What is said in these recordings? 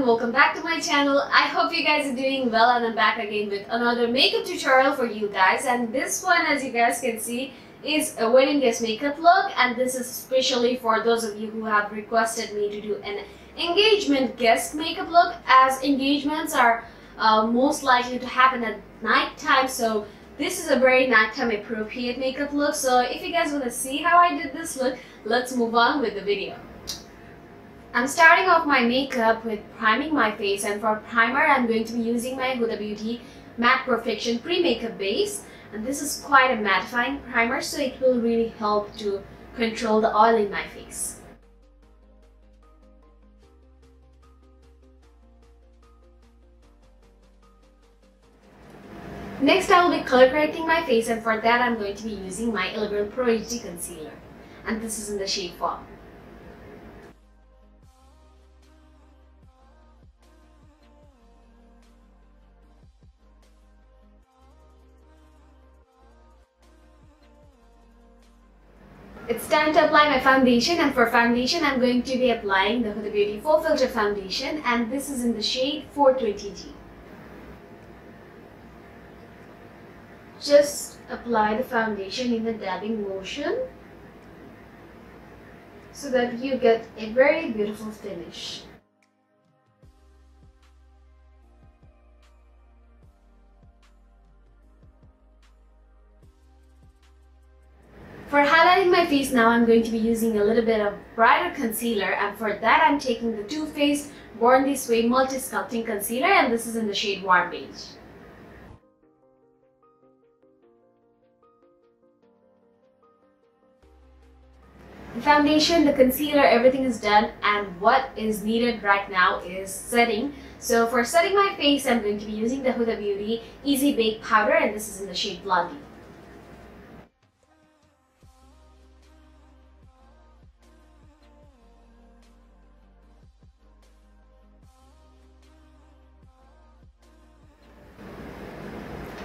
Welcome back to my channel. I hope you guys are doing well, and I'm back again with another makeup tutorial for you guys. And this one, as you guys can see, is a wedding guest makeup look, and this is especially for those of you who have requested me to do an engagement guest makeup look, as engagements are most likely to happen at night time, so this is a very nighttime appropriate makeup look. So if you guys want to see how I did this look, let's move on with the video. I'm starting off my makeup with priming my face, and for primer I'm going to be using my Huda Beauty Matte Perfection Pre-Makeup Base, and this is quite a mattifying primer, so it will really help to control the oil in my face. Next, I will be color correcting my face, and for that I'm going to be using my Elegant Pro HD Concealer, and this is in the shade Faux. It's time to apply my foundation, and for foundation I'm going to be applying the Huda Beauty Full Filter Foundation, and this is in the shade 420G. Just apply the foundation in a dabbing motion so that you get a very beautiful finish. For highlighting my face now, I'm going to be using a little bit of brighter concealer, and for that I'm taking the Too Faced Born This Way Multi Sculpting Concealer, and this is in the shade Warm Beige. The foundation, the concealer, everything is done, and what is needed right now is setting. So for setting my face, I'm going to be using the Huda Beauty Easy Bake Powder, and this is in the shade Blondie.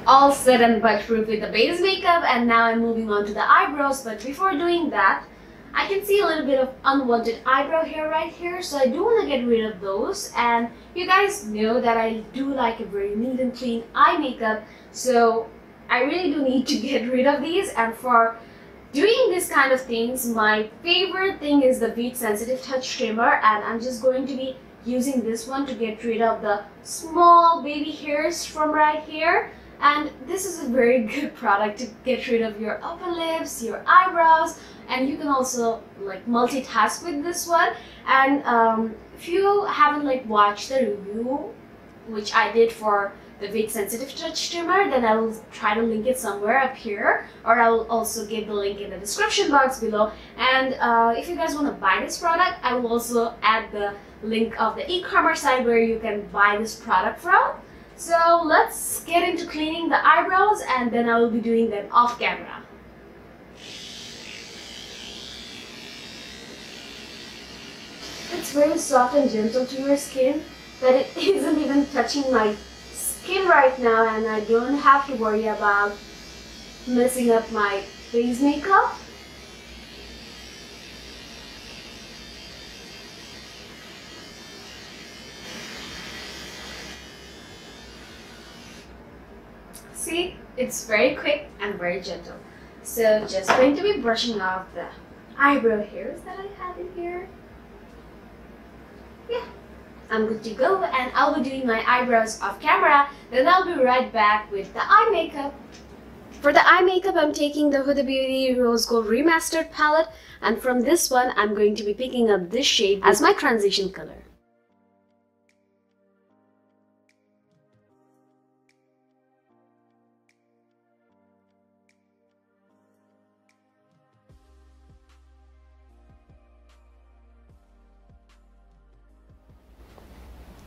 All set and butt-proof with the base makeup, and now I'm moving on to the eyebrows. But before doing that, I can see a little bit of unwanted eyebrow hair right here, so I do want to get rid of those. And you guys know that I do like a very neat and clean eye makeup, so I really do need to get rid of these. And for doing this kind of things, my favorite thing is the Veet Sensitive Touch Trimmer, and I'm just going to be using this one to get rid of the small baby hairs from right here. And this is a very good product to get rid of your upper lips, your eyebrows, and you can also like multitask with this one. And if you haven't watched the review which I did for the Veet Sensitive Touch Trimmer, then I will try to link it somewhere up here, or I will also give the link in the description box below. And if you guys want to buy this product, I will also add the link of the e-commerce site where you can buy this product from. So let's get into cleaning the eyebrows, and then I will be doing them off camera. It's very soft and gentle to your skin, that it isn't even touching my skin right now, and I don't have to worry about messing up my face makeup. See, it's very quick and very gentle. So just going to be brushing off the eyebrow hairs that I have in here. Yeah, I'm good to go, and I'll be doing my eyebrows off camera. Then I'll be right back with the eye makeup. For the eye makeup, I'm taking the Huda Beauty Rose Gold Remastered palette, and from this one, I'm going to be picking up this shade as my transition color.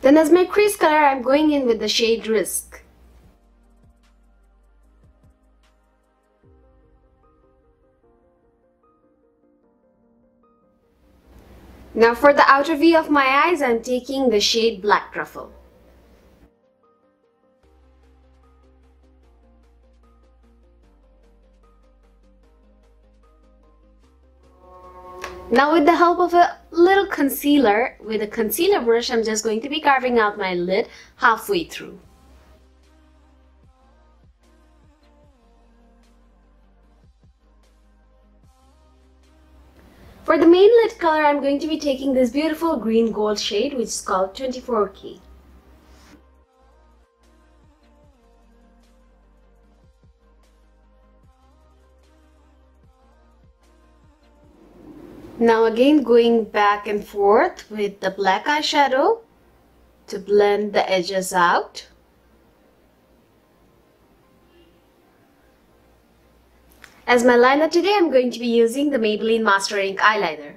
Then as my crease color, I'm going in with the shade Risk. Now for the outer V of my eyes, I'm taking the shade Black Truffle. Now with the help of a little concealer, with a concealer brush, I'm just going to be carving out my lid halfway through. For the main lid color, I'm going to be taking this beautiful green gold shade, which is called 24K. Now again going back and forth with the black eyeshadow to blend the edges out. As my liner today, I'm going to be using the Maybelline Master Ink Eyeliner.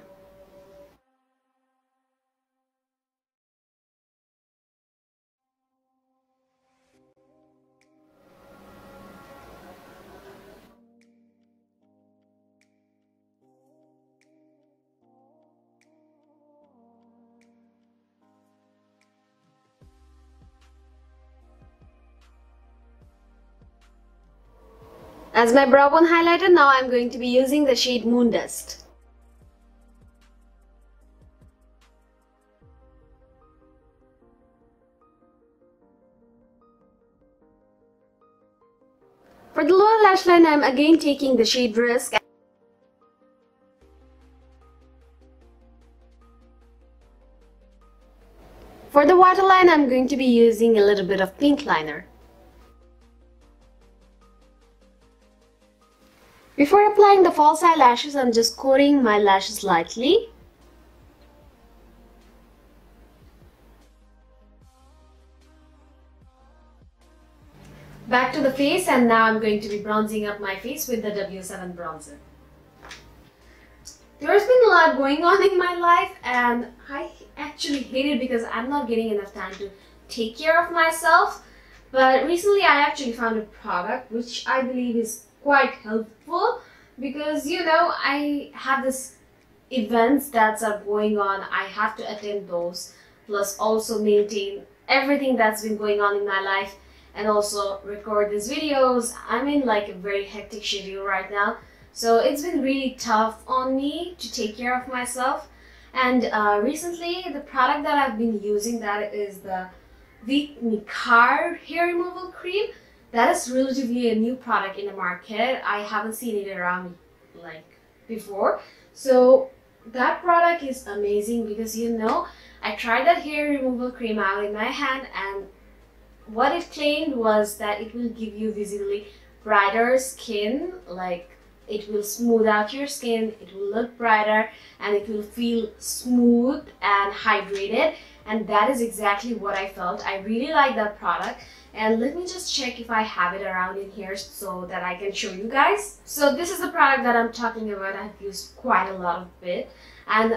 As my brow bone highlighter, now I'm going to be using the shade Moon Dust. For the lower lash line, I'm again taking the shade Risk. For the waterline, I'm going to be using a little bit of pink liner. Before applying the false eyelashes, I'm just coating my lashes lightly. Back to the face, and now I'm going to be bronzing up my face with the W7 bronzer. There's been a lot going on in my life, and I actually hate it because I'm not getting enough time to take care of myself. But recently I actually found a product which I believe is quite helpful, because I have this events that are going on. I have to attend those, plus also maintain everything that's been going on in my life, and also record these videos. I'm in like a very hectic schedule right now, so it's been really tough on me to take care of myself. And recently the product that I've been using, that is the Veet Nikhaar hair removal cream. That is relatively a new product in the market. I haven't seen it around like before. So that product is amazing because I tried that hair removal cream out in my hand, and what it claimed was that it will give you visibly brighter skin, like it will smooth out your skin, it will look brighter, and it will feel smooth and hydrated. And that is exactly what I felt. I really like that product. And let me just check if I have it around in here so that I can show you guys. So this is the product that I'm talking about. I've used quite a lot of it. And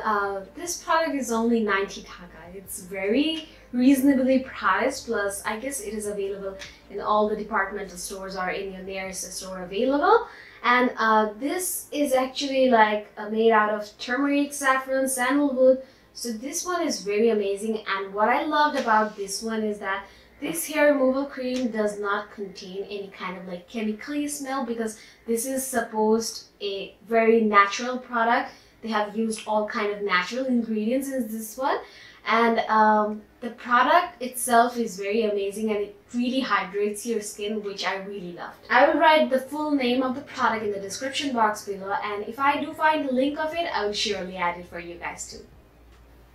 this product is only 90 taka. It's very reasonably priced, plus I guess it is available in all the departmental stores or in your nearest store available. And this is actually like made out of turmeric, saffron, sandalwood. So this one is very amazing. And what I loved about this one is that this hair removal cream does not contain any kind of like chemically smell, because this is supposed a very natural product. They have used all kind of natural ingredients in this one, and the product itself is very amazing, and it really hydrates your skin, which I really loved. I will write the full name of the product in the description box below, and if I do find the link of it, I will surely add it for you guys too.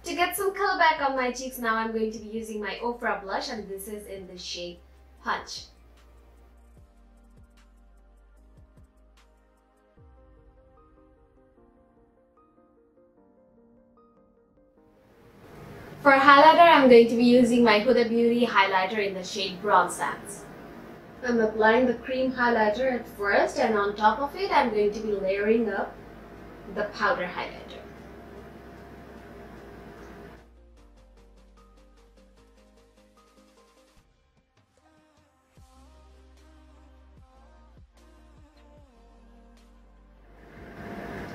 To get some color back on my cheeks, now I'm going to be using my Ofra blush, and this is in the shade Punch. For highlighter, I'm going to be using my Huda Beauty highlighter in the shade Bronze Sands. I'm applying the cream highlighter at first, and on top of it, I'm going to be layering up the powder highlighter.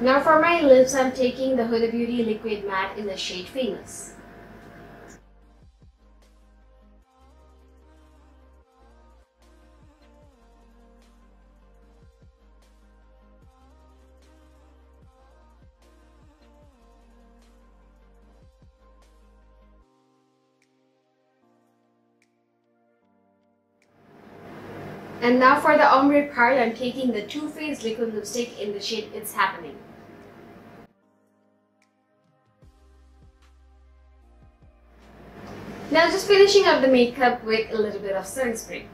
Now for my lips, I'm taking the Huda Beauty Liquid Matte in the shade Famous. And now for the ombre part, I'm taking the Too Faced liquid lipstick in the shade It's Happening. Now just finishing up the makeup with a little bit of setting spray.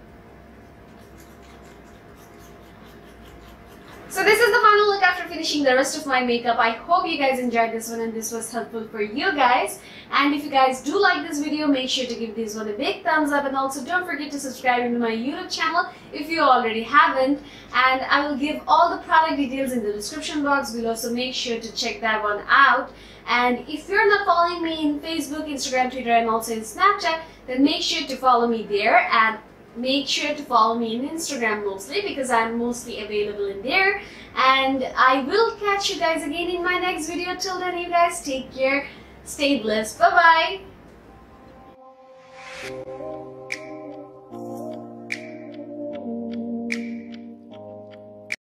So this is the final look after finishing the rest of my makeup. I hope you guys enjoyed this one and this was helpful for you guys. And if you guys do like this video, make sure to give this one a big thumbs up, and also don't forget to subscribe to my YouTube channel if you already haven't. And I will give all the product details in the description box below, so make sure to check that one out. And if you're not following me in Facebook, Instagram, Twitter, and also in Snapchat, then make sure to follow me there, and make sure to follow me in Instagram mostly, because I'm mostly available in there. And I will catch you guys again in my next video. Till then, you guys take care, stay blessed, bye bye.